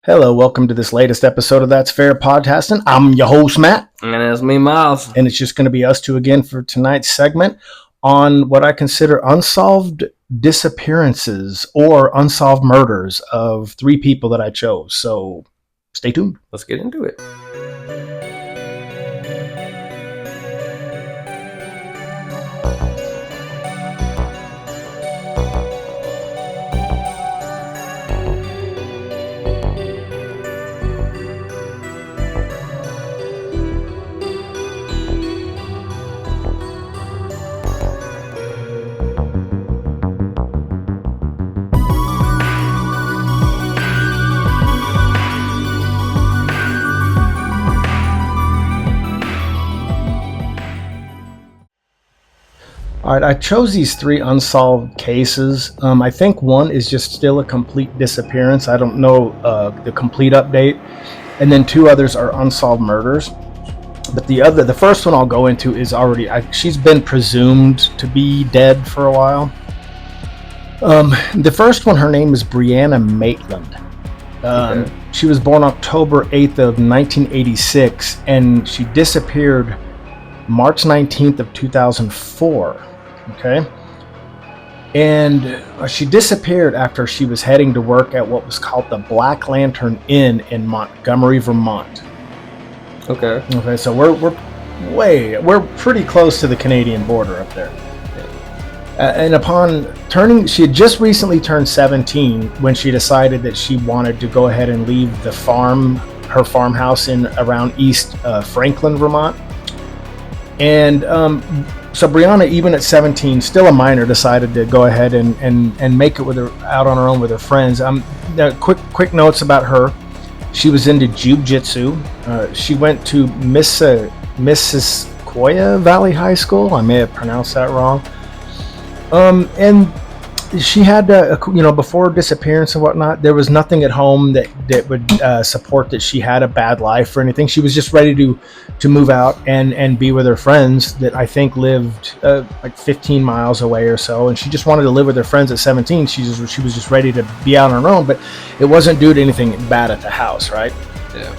Hello, welcome to this latest episode of That's Fair Podcasting. I'm your host, Matt. And it's me, Myles. And it's just going to be us two again for tonight's segment on what I consider unsolved disappearances or unsolved murders of three people that I chose. So stay tuned. Let's get into it. All right, I chose these three unsolved cases. I think one is just still a complete disappearance. I don't know the complete update. And then two others are unsolved murders. But the first one I'll go into is already, she's been presumed to be dead for a while. The first one, her name is Brianna Maitland. Okay. She was born October 8th of 1986, and she disappeared March 19th of 2004. Okay. And she disappeared after she was heading to work at what was called the Black Lantern Inn in Montgomery, Vermont. Okay. So we're pretty close to the Canadian border up there. And upon she had just recently turned 17 when she decided that she wanted to go ahead and leave her farmhouse around East Franklin, Vermont. And so Brianna, even at 17, still a minor, decided to go ahead and make it out on her own with her friends. Quick notes about her. She was into jiu-jitsu. She went to Missisquoi Valley High School. I may have pronounced that wrong. And she had, before disappearance and whatnot, there was nothing at home that would support that she had a bad life or anything. She was just ready to move out and be with her friends that I think lived like 15 miles away or so. And she just wanted to live with her friends at 17. She was just ready to be out on her own, but it wasn't due to anything bad at the house, right? Yeah.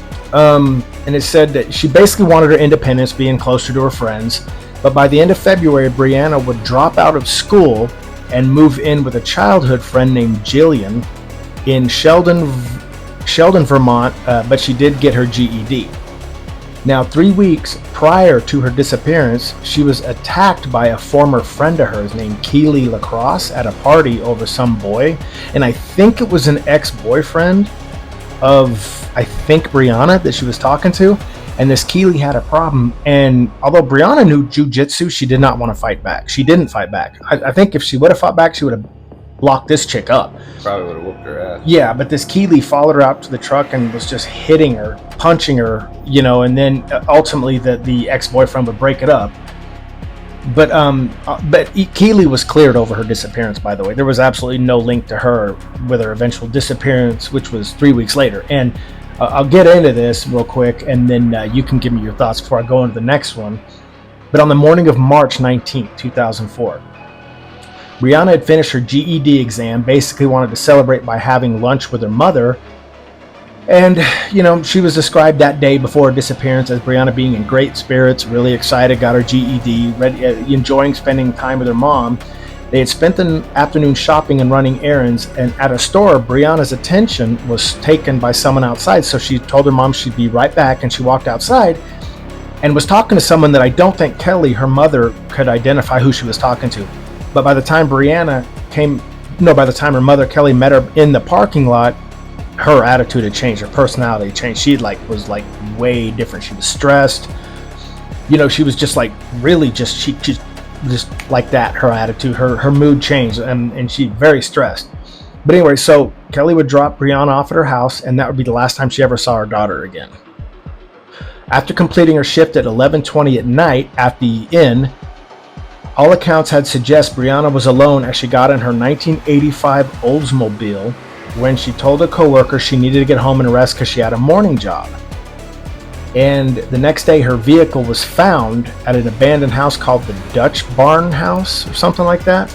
And it said that she basically wanted her independence, being closer to her friends. But by the end of February, Brianna would drop out of school and move in with a childhood friend named Jillian in Sheldon, Vermont, but she did get her GED. Now, 3 weeks prior to her disappearance, she was attacked by a former friend of hers named Keely Lacrosse at a party over some boy, and I think it was an ex-boyfriend of, Brianna that she was talking to. And this Keely had a problem, and although Brianna knew jiu-jitsu, she did not want to fight back. She didn't fight back. I think if she would have fought back, she would have locked this chick up. Probably would have whooped her ass. Yeah, but this Keely followed her out to the truck and was just hitting her, punching her, and then ultimately the ex-boyfriend would break it up. But Keely was cleared over her disappearance, by the way. There was absolutely no link to her with her eventual disappearance, which was 3 weeks later. And I'll get into this real quick, and then you can give me your thoughts before I go into the next one. But on the morning of March 19th, 2004, Brianna had finished her GED exam, basically wanted to celebrate by having lunch with her mother. And, she was described that day before her disappearance as Brianna being in great spirits, really excited, got her GED, ready, enjoying spending time with her mom. They had spent the afternoon shopping and running errands, and at a store, Brianna's attention was taken by someone outside, so she told her mom she'd be right back, and she walked outside and was talking to someone that I don't think Kelly, her mother, could identify who she was talking to. But by the time by the time her mother, Kelly, met her in the parking lot, her attitude had changed, her personality changed. She was way different. She was stressed. She was just really just like that, her attitude, her mood changed, and she very stressed. But anyway, so Kelly would drop Brianna off at her house, and that would be the last time she ever saw her daughter again. After completing her shift at 11:20 at night at the inn, all accounts had suggest Brianna was alone as she got in her 1985 Oldsmobile when she told a coworker she needed to get home and rest because she had a morning job. And the next day, her vehicle was found at an abandoned house called the Dutch Barn House or something like that.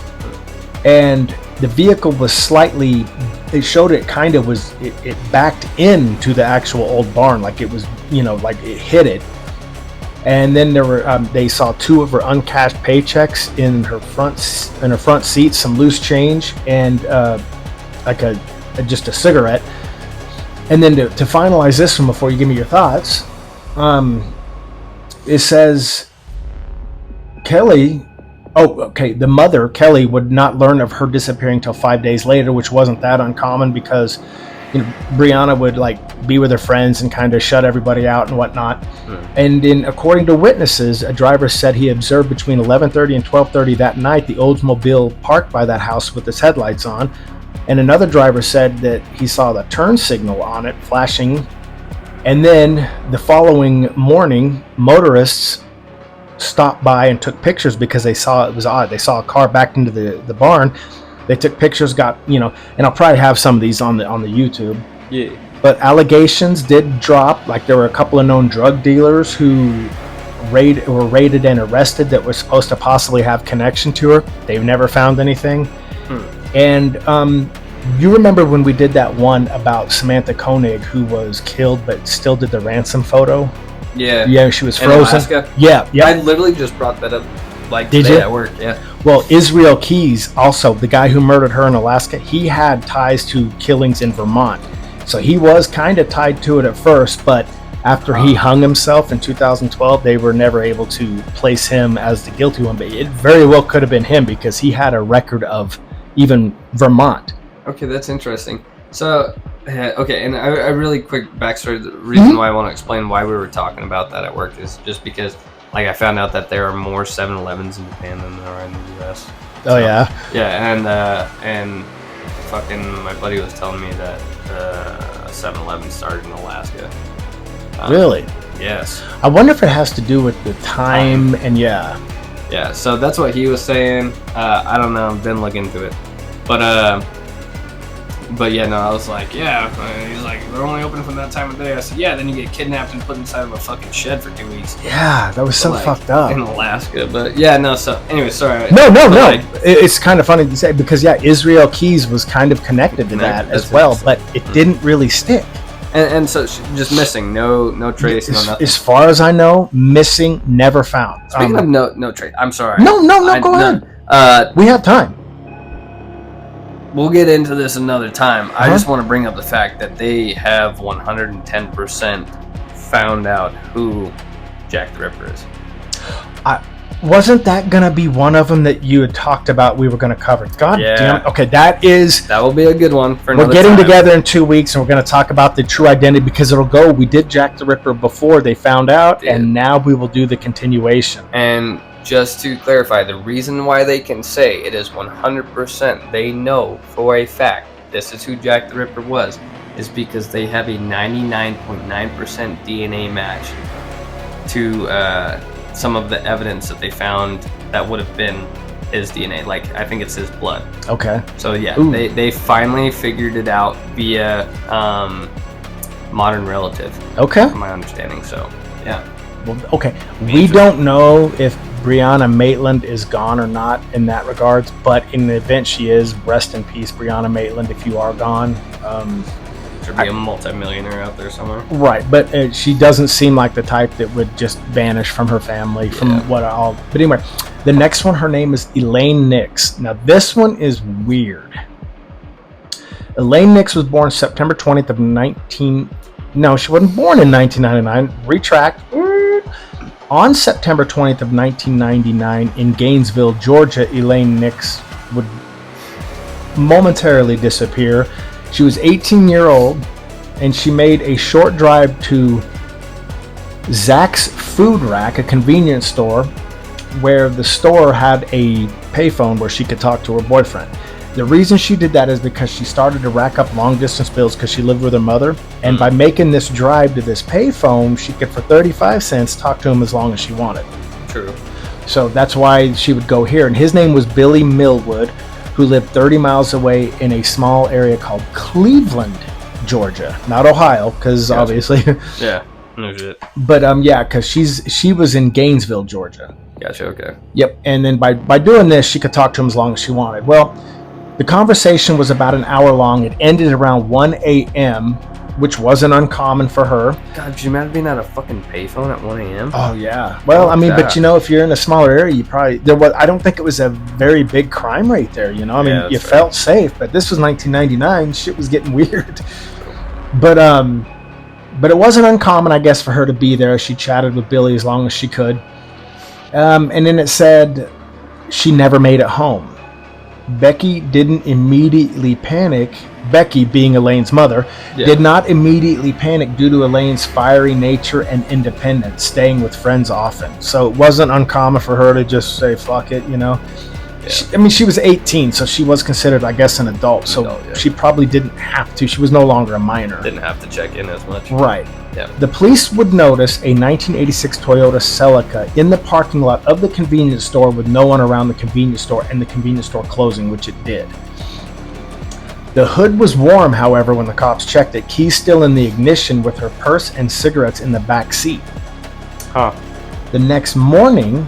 And the vehicle was slightly it showed it kind of was it backed into the actual old barn, like it was, like it hit it. And then there were they saw 2 of her uncashed paychecks in her front seat, some loose change, and like just a cigarette. And then to finalize this one before you give me your thoughts, it says Kelly. Oh, okay. The mother, Kelly, would not learn of her disappearing until 5 days later, which wasn't that uncommon because, Brianna would be with her friends and kind of shut everybody out and whatnot. And according to witnesses, a driver said he observed between 11:30 and 12:30 that night the Oldsmobile parked by that house with its headlights on. And another driver said that he saw the turn signal on it flashing. And then the following morning, motorists stopped by and took pictures because they saw it was odd. They saw a car backed into the barn. They took pictures, and I'll probably have some of these on the YouTube. Yeah. But allegations did drop. Like there were a couple of known drug dealers who were raided and arrested that were supposed to possibly have connection to her. They've never found anything. And you remember when we did that one about Samantha Koenig, who was killed but still did the ransom photo? Yeah, she was frozen. Alaska? Yeah. I literally just brought that up did today you? At work. Yeah. Well, Israel Keys, also the guy who murdered her in Alaska, he had ties to killings in Vermont. So he was kind of tied to it at first, but after he hung himself in 2012, they were never able to place him as the guilty one. But it very well could have been him because he had a record of even Vermont. Okay, that's interesting. So, okay, and a really quick backstory. The reason why I want to explain why we were talking about that at work is just because, I found out that there are more 7-Elevens in Japan than there are in the U.S. Oh, yeah? Yeah, and fucking my buddy was telling me that 7-Eleven started in Alaska. Really? Yes. I wonder if it has to do with the time and Yeah, so that's what he was saying. I don't know. Didn't look into it. But yeah, no, I was like, yeah. He's like, they're only open from that time of day. I said, yeah, then you get kidnapped and put inside of a fucking shed for 2 weeks. Yeah, that was so fucked up. In Alaska. But yeah, no, so anyway, sorry. No. It's kind of funny to say because, Israel Keys was kind of connected to that as well, but it didn't really stick. And so just missing, no trace, no nothing. As far as I know, missing, never found. Speaking of no trace, I'm sorry. No, go ahead. We have time. We'll get into this another time. I just want to bring up the fact that they have 110% found out who Jack the Ripper is. Wasn't that going to be one of them that you had talked about we were going to cover? God damn it. Okay, that will be a good one for another We're getting time. together in 2 weeks and we're going to talk about the true identity because we did Jack the Ripper before they found out and now we will do the continuation. And just to clarify, the reason why they can say it is 100% they know for a fact this is who Jack the Ripper was is because they have a 99.9% DNA match to some of the evidence that they found that would have been his DNA. I think it's his blood. Okay. So yeah, they finally figured it out via modern relative. Okay. From my understanding. So yeah. Well, okay. We don't know if Brianna Maitland is gone or not in that regards, but in the event she is, rest in peace, Brianna Maitland, if you are gone. Should be a multimillionaire out there somewhere. Right, but she doesn't seem like the type that would just vanish from her family, But anyway, the next one, her name is Elaine Nix. Now, this one is weird. Elaine Nix was born September 20th of No, she wasn't born in 1999. Retract. On September 20th of 1999 in Gainesville, Georgia, Elaine Nix would momentarily disappear. She was 18-year-old, and she made a short drive to Zach's Food Rack, a convenience store, where the store had a payphone where she could talk to her boyfriend. The reason she did that is because she started to rack up long-distance bills because she lived with her mother, and by making this drive to this payphone, she could, for 35 cents, talk to him as long as she wanted. True. So that's why she would go here, and his name was Billy Millwood, who lived 30 miles away in a small area called Cleveland, Georgia. Not Ohio, because obviously. Yeah, no shit. But because she was in Gainesville, Georgia. Gotcha, okay. Yep, and then by doing this, she could talk to him as long as she wanted. Well, The conversation was about an hour long. It ended around 1 a.m., which wasn't uncommon for her. God, could you imagine being at a fucking payphone at 1 a.m.? Oh, yeah. Well, I mean, but if you're in a smaller area, you probably... I don't think it was a very big crime rate there, you know? I mean, you felt safe, but this was 1999. Shit was getting weird. But it wasn't uncommon, I guess, for her to be there. She chatted with Billy as long as she could. And then it said she never made it home. Becky didn't immediately panic. Becky, being Elaine's mother, did not immediately panic due to Elaine's fiery nature and independence, staying with friends often. So it wasn't uncommon for her to just say, fuck it, you know. Yeah. She was 18, so she was considered, I guess, an adult. So she probably didn't have to. She was no longer a minor. Didn't have to check in as much. Right. Yeah. The police would notice a 1986 Toyota Celica in the parking lot of the convenience store with no one around the convenience store and the convenience store closing, which it did. The hood was warm, however, when the cops checked it. Keys still in the ignition with her purse and cigarettes in the back seat. The next morning,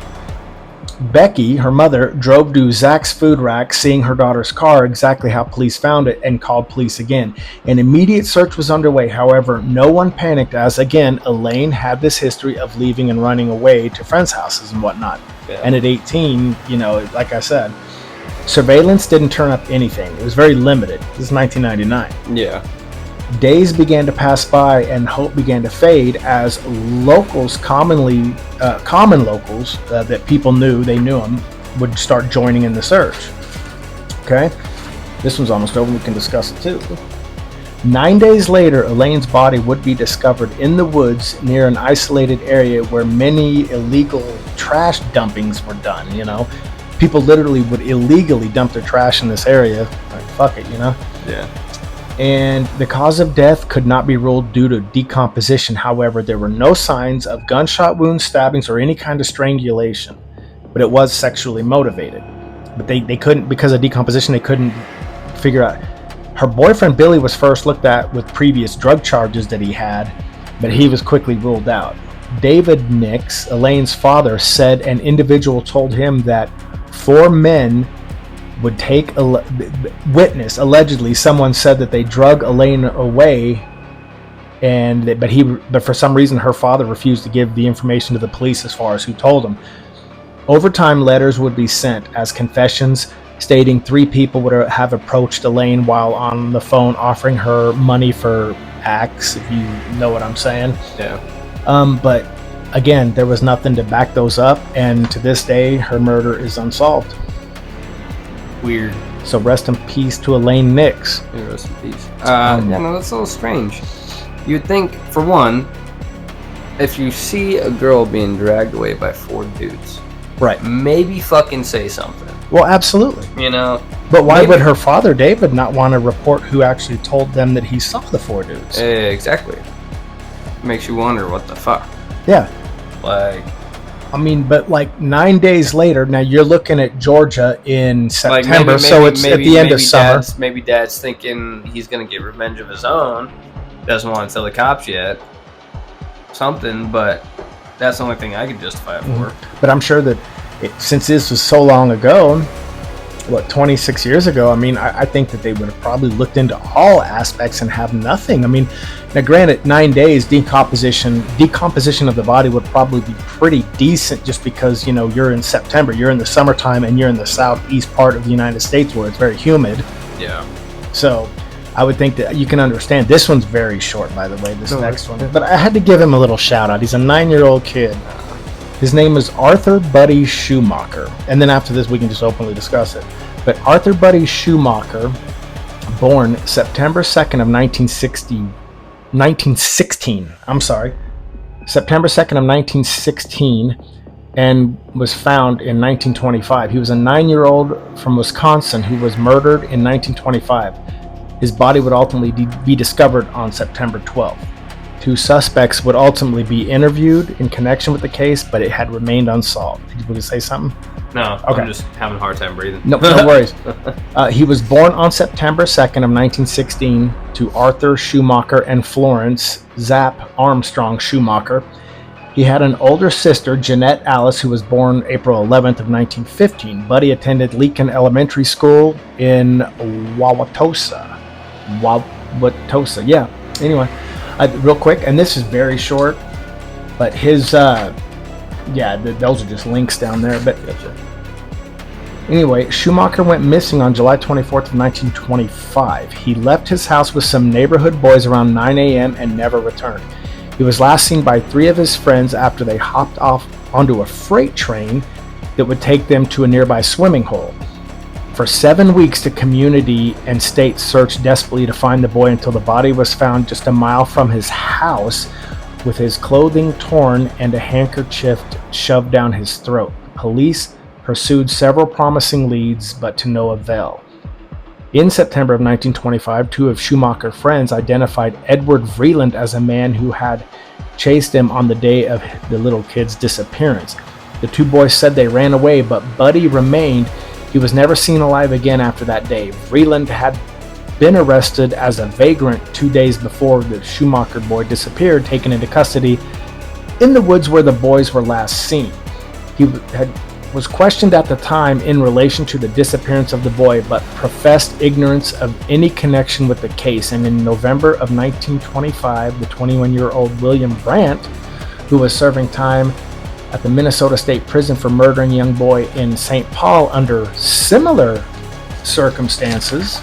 Becky, her mother, drove to Zach's food rack, seeing her daughter's car exactly how police found it, and called police again. An immediate search was underway. However, no one panicked as, again, Elaine had this history of leaving and running away to friends' houses and whatnot. Yeah. And at 18, like I said, surveillance didn't turn up anything. It was very limited. This is 1999. Yeah. Days began to pass by and hope began to fade as locals, common locals that people knew, they knew them, would start joining in the search. Okay? This one's almost over. We can discuss it too. 9 days later, Elaine's body would be discovered in the woods near an isolated area where many illegal trash dumpings were done, you know. People literally would illegally dump their trash in this area. Like, fuck it, you know? Yeah. And the cause of death could not be ruled due to decomposition. However, there were no signs of gunshot wounds, stabbings, or any kind of strangulation. But it was sexually motivated. But they couldn't, because of decomposition, they couldn't figure out. Her boyfriend, Billy, was first looked at with previous drug charges that he had, but he was quickly ruled out. David Nix, Elaine's father, said an individual told him that 4 men would take witness. Allegedly, someone said that they drug Elaine away, but for some reason her father refused to give the information to the police as far as who told him. Over time, letters would be sent as confessions stating 3 people would have approached Elaine while on the phone, offering her money for acts, if you know what I'm saying. Yeah. But again, there was nothing to back those up, and to this day, her murder is unsolved. Weird. So rest in peace to Elaine Nix. Yeah, rest in peace. That's a little strange. You'd think, for one, if you see a girl being dragged away by 4 dudes, right, maybe fucking say something. Well, absolutely. You know? But why would her father, David, not want to report who actually told them that he saw the 4 dudes? Exactly. Makes you wonder what the fuck. Yeah. Like... I mean, but 9 days later, now you're looking at Georgia in September, so it's at the end of summer. Maybe Dad's thinking he's going to get revenge of his own. Doesn't want to tell the cops yet. Something, but that's the only thing I could justify it for. But I'm sure that since this was so long ago, 26 years ago, I mean, I think that they would have probably looked into all aspects and have nothing. I mean, now granted, 9 days, decomposition of the body would probably be pretty decent just because, you're in September, you're in the summertime, and you're in the southeast part of the United States where it's very humid. Yeah. So I would think that you can understand. This one's very short, by the way, this next one. But I had to give him a little shout out. He's a 9-year-old kid. His name is Arthur Buddy Schumacher. And then after this, we can just openly discuss it. But Arthur Buddy Schumacher, born September 2nd of 1916, September 2nd of 1916, and was found in 1925. He was a 9-year-old from Wisconsin who was murdered in 1925. His body would ultimately be discovered on September 12th. 2 suspects would ultimately be interviewed in connection with the case, but it had remained unsolved. Did you want to say something? No, okay. I'm just having a hard time breathing. No worries. He was born on September 2nd of 1916 to Arthur Schumacher and Florence Zapp Armstrong Schumacher. He had an older sister, Jeanette Alice, who was born April 11th of 1915. Buddy attended Leakin Elementary School in Wauwatosa. Wauwatosa, yeah. Anyway, real quick, and this is very short, but his, those are just links down there. But anyway, Schumacher went missing on July 24th of 1925. He left his house with some neighborhood boys around 9 a.m. and never returned. He was last seen by 3 of his friends after they hopped off onto a freight train that would take them to a nearby swimming hole. For 7 weeks, the community and state searched desperately to find the boy until the body was found just a mile from his house with his clothing torn and a handkerchief shoved down his throat. Police pursued several promising leads, but to no avail. In September of 1925, 2 of Schumacher's friends identified Edward Vreeland as a man who had chased him on the day of the little kid's disappearance. The 2 boys said they ran away, but Buddy remained. He was never seen alive again after that day. Vreeland had been arrested as a vagrant 2 days before the Schumacher boy disappeared, taken into custody in the woods where the boys were last seen. He was questioned at the time in relation to the disappearance of the boy, but professed ignorance of any connection with the case. And in November of 1925, the 21-year-old William Brandt, who was serving time at the Minnesota State Prison for murdering a young boy in St. Paul under similar circumstances,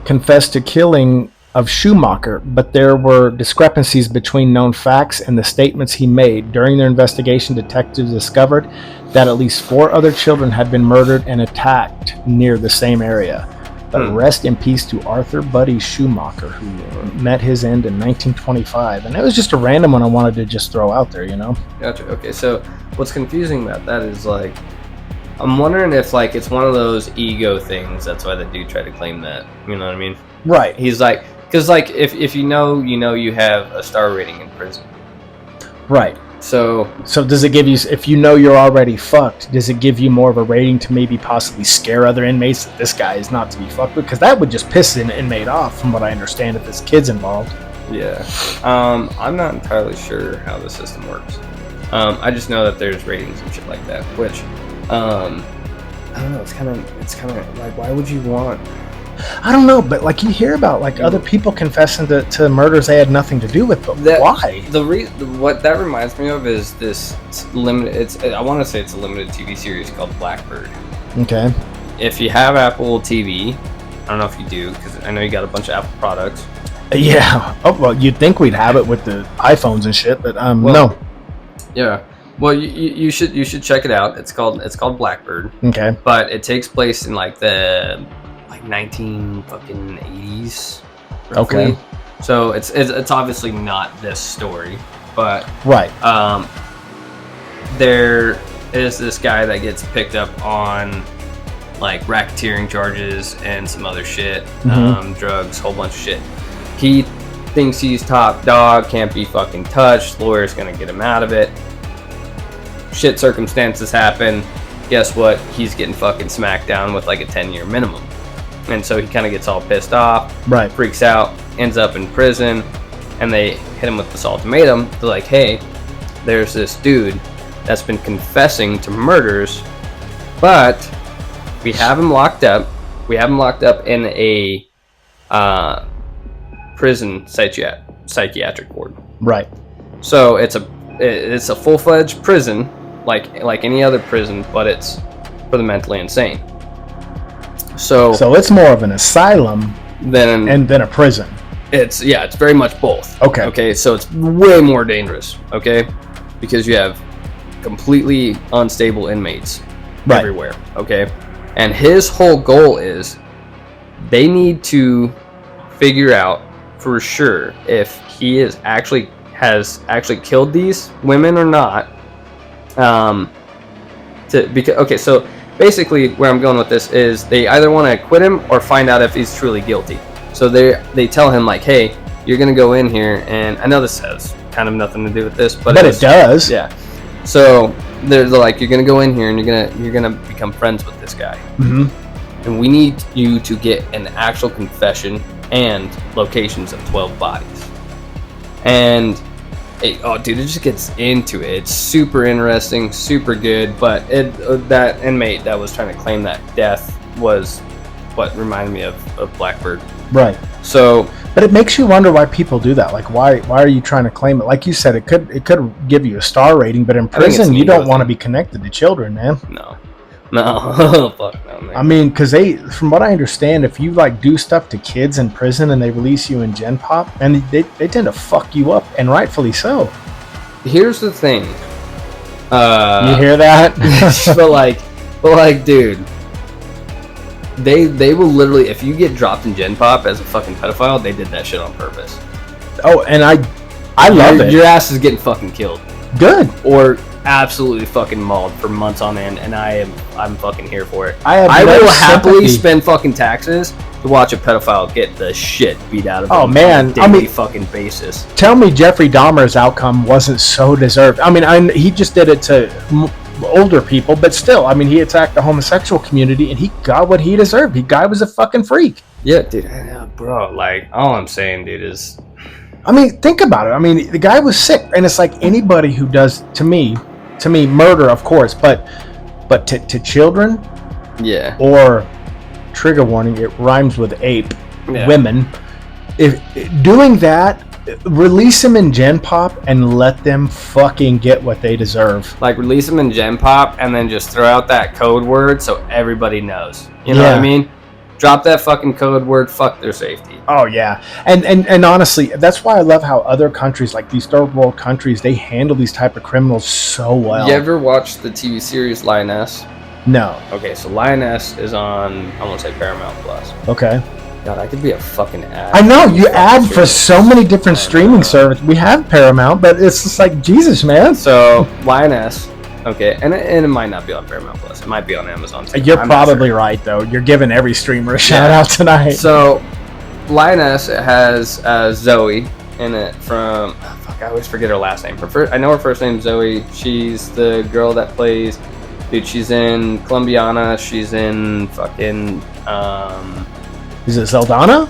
confessed to killing of Schumacher, but there were discrepancies between known facts and the statements he made. During their investigation, detectives discovered that at least 4 other children had been murdered and attacked near the same area. But rest in peace to Arthur Buddy Schumacher, who met his end in 1925. And it was just a random one I wanted to just throw out there, you know? Gotcha. Okay, so what's confusing about that is, like, I'm wondering if, like, it's one of those ego things. That's why the dude tried to claim that. You know what I mean? Right. He's like, because, like, if you know you have a star rating in prison. Right. So does it give you, if you know you're already fucked, does it give you more of a rating to maybe possibly scare other inmates that this guy is not to be fucked with? Because that would just piss an inmate off, from what I understand, if this kid's involved. Yeah. I'm not entirely sure how the system works. I just know that there's ratings and shit like that, which, I don't know, it's kind of like, why would you want... I don't know, but like you hear about like other people confessing to murders they had nothing to do with, but why? What that reminds me of is this limited. I want to say it's a limited TV series called Blackbird. Okay. If you have Apple TV, I don't know if you do, because I know you got a bunch of Apple products. Yeah. Oh well, you'd think we'd have it with the iPhones and shit, but no. Yeah. Well, you should check it out. It's called Blackbird. Okay. But it takes place in like the 1980s. Roughly. Okay. So it's obviously not this story, but right. There is this guy that gets picked up on like racketeering charges and some other shit, drugs, whole bunch of shit. He thinks he's top dog, can't be fucking touched. Lawyer's gonna get him out of it. Shit circumstances happen. Guess what? He's getting fucking smacked down with like a 10-year minimum. And so he kind of gets all pissed off, right? Freaks out, ends up in prison, and they hit him with this ultimatum. They're like, hey, there's this dude that's been confessing to murders, but we have him locked up. We have him locked up in a prison psychiatric ward. Right. So it's a full-fledged prison, like any other prison, but it's for the mentally insane. So it's more of an asylum than a prison. It's very much both. Okay, so it's way more dangerous, okay? Because you have completely unstable inmates everywhere, okay? And his whole goal is they need to figure out for sure if he has actually killed these women or not. So basically, where I'm going with this is they either want to acquit him or find out if he's truly guilty. So they tell him like, hey, you're gonna go in here, and I know this has kind of nothing to do with this, but it does. Yeah. So they're like, you're gonna go in here and you're gonna become friends with this guy, and we need you to get an actual confession and locations of 12 bodies. And Oh, dude, it just gets into it. It's super interesting, super good. But that inmate that was trying to claim that death was what reminded me of Blackbird. Right. So, but it makes you wonder why people do that. Like, why are you trying to claim it? Like you said, it could give you a star rating, but in prison, you don't want to be connected to children, man. No, fuck no, man. I mean, because from what I understand, if you like do stuff to kids in prison and they release you in Gen Pop, and they tend to fuck you up, and rightfully so. Here's the thing. You hear that? but like, dude. They will literally, if you get dropped in Gen Pop as a fucking pedophile, they did that shit on purpose. Oh, and I love it. Your ass is getting fucking killed. Good. Or absolutely fucking mauled for months on end, and I'm fucking here for it. I will happily spend fucking taxes to watch a pedophile get the shit beat out of him on a daily fucking basis. Tell me Jeffrey Dahmer's outcome wasn't so deserved. I mean, he just did it to older people, but still, I mean, he attacked the homosexual community and he got what he deserved. The guy was a fucking freak. Yeah, dude, bro, like, all I'm saying, dude, is, I mean, think about it. I mean, the guy was sick, and it's like anybody who does to me murder, of course, but to children, yeah, or trigger warning, it rhymes with ape, yeah. Women, if doing that, release them in Gen Pop and let them fucking get what they deserve. Like, release them in Gen Pop and then just throw out that code word so everybody knows. You know what I mean? Drop that fucking code word, fuck their safety. Oh, yeah. And honestly, that's why I love how other countries, like these third world countries, they handle these type of criminals so well. You ever watch the TV series Lioness? No. Okay, so Lioness is on, I want to say Paramount Plus. Okay. God, I could be a fucking ad. I know, you ad for so many different streaming services. We have Paramount, but it's just like, Jesus, man. So, Lioness, okay, and it might not be on Paramount Plus. It might be on Amazon too. You're probably right, though. You're giving every streamer a shout out tonight. So, Lioness has Zoe in it from, I always forget her last name. I know her first name is Zoe. She's the girl that plays, dude, she's in Columbiana. She's in fucking, is it Zeldana?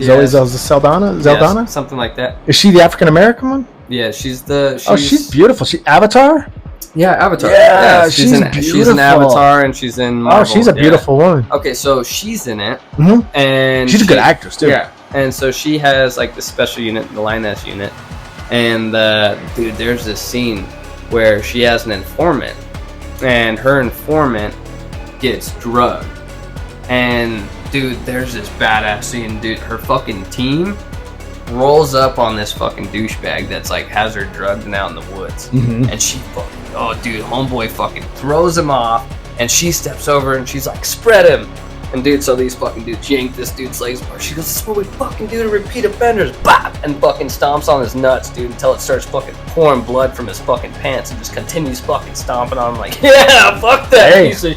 Zoe Zeldana? Zeldana? Yes, something like that. Is she the African American one? Yeah, she's beautiful. She Avatar? Yeah, Avatar. Yeah, she's in Avatar, and she's in Marvel. Oh, she's a beautiful woman. Okay, so she's in it, and she's a good actress too. Yeah, and so she has like the special unit, the Lioness unit, and dude, there's this scene where she has an informant, and her informant gets drugged, and dude, there's this badass scene, dude. Her fucking team rolls up on this fucking douchebag that's like has her drugged and out in the woods, and she fucking, oh dude, homeboy fucking throws him off, and she steps over and she's like, spread him, and dude, so these fucking dudes yank this dude's legs apart. She goes, this is what we fucking do to repeat offenders, bop, and fucking stomps on his nuts, dude, until it starts fucking pouring blood from his fucking pants, and just continues fucking stomping on him like, yeah, fuck that piece of.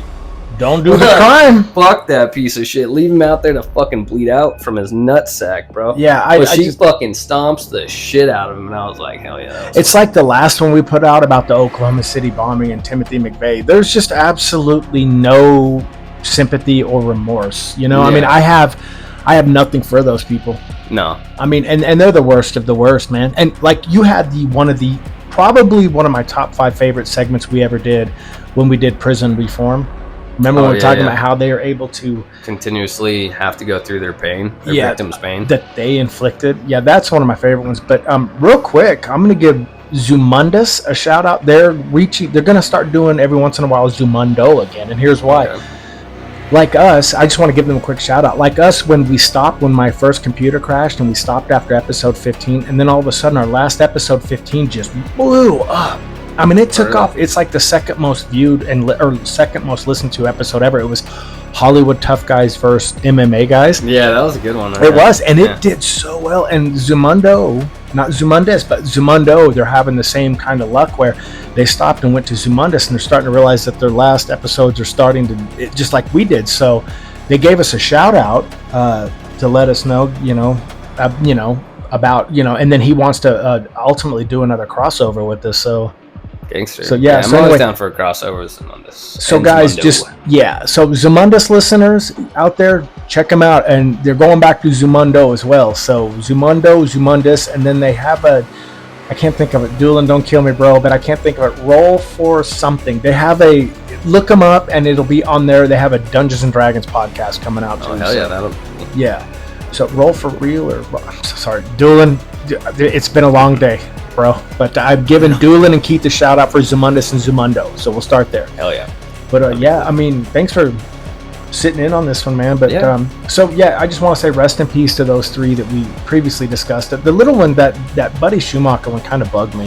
Don't do the crime. Fuck that piece of shit. Leave him out there to fucking bleed out from his nutsack, bro. Yeah, she fucking stomps the shit out of him, and I was like, hell yeah. It's like the last one we put out about the Oklahoma City bombing and Timothy McVeigh. There's just absolutely no sympathy or remorse. You know, I mean, I have nothing for those people. No. I mean, and they're the worst of the worst, man. And like, you had probably one of my top 5 favorite segments we ever did when we did prison reform. Remember when we were talking about how they are able to continuously have to go through their pain, their victims' pain that they inflicted. Yeah, that's one of my favorite ones. But real quick, I'm going to give Zumundus a shout out. They're going to start doing every once in a while Zumundo again, and here's why. Okay. Like us, I just want to give them a quick shout out. Like us, when my first computer crashed and we stopped after episode 15, and then all of a sudden our last episode 15 just blew up. I mean, it took off. It's like the second most viewed or second most listened to episode ever. It was Hollywood Tough Guys versus MMA guys. Yeah, that was a good one. Right? It was, and it did so well. And Zumundo, not Zumundus, but Zumundo, they're having the same kind of luck where they stopped and went to Zumundus, and they're starting to realize that their last episodes are starting to, just like we did. So they gave us a shout out to let us know, about, and then he wants to ultimately do another crossover with us. So. Gangster. So yeah, I'm always down for a crossover with Zamundus. So guys, Zumundo. So Zamundus listeners out there, check them out, and they're going back to Zumundo as well. So Zumundo, Zamundus, and then they have I can't think of it. Doolin, don't kill me, bro, but I can't think of it. Roll for something. They have look them up, and it'll be on there. They have a Dungeons and Dragons podcast coming out too. Oh hell yeah, yeah. So roll for real, or I'm so sorry, Doolin. It's been a long day, bro, but I've given Doolin and Keith a shout out for Zumundus and Zumundo, so we'll start there. Hell yeah. But yeah, I mean, thanks for sitting in on this one, man. But so yeah, I just want to say rest in peace to those 3 that we previously discussed. The little one, that Buddy Schumacher one, kind of bugged me.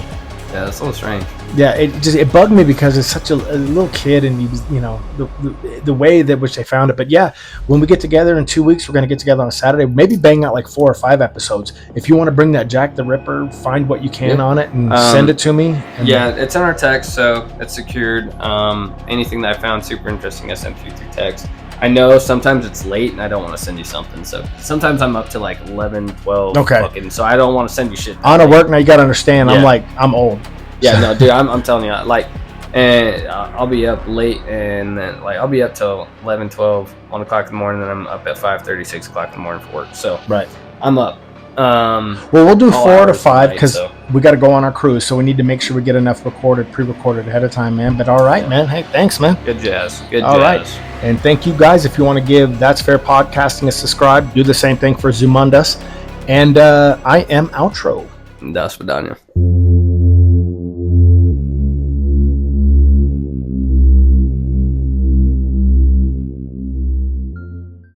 Yeah, that's a little strange. Yeah, it bugged me because it's such a little kid, and he was, the way that which they found it. But yeah, when we get together in 2 weeks, we're gonna get together on a Saturday, maybe bang out like 4 or 5 episodes. If you want to bring that Jack the Ripper, find what you can on it and send it to me. Yeah, it's in our text, so it's secured. Anything that I found super interesting, I sent you through text. I know sometimes it's late and I don't want to send you something, so sometimes I'm up to like 11, 12 fucking, so I don't want to send you shit. On a work now, you gotta understand, I'm old. Yeah, no, dude, I'm telling you, like, and I'll be up late, and then like I'll be up till 11, 12, 1 o'clock in the morning, and I'm up at 5:30, 6 o'clock in the morning for work. So right, I'm up. Well, we'll do 4 to 5 because we got to go on our cruise, so we need to make sure we get enough pre-recorded ahead of time, man. But all right, man. Hey, thanks, man. Good jazz. All right, and thank you guys. If you want to give That's Fair Podcasting a subscribe, do the same thing for Zumundus. And I am outro. Das Vidania.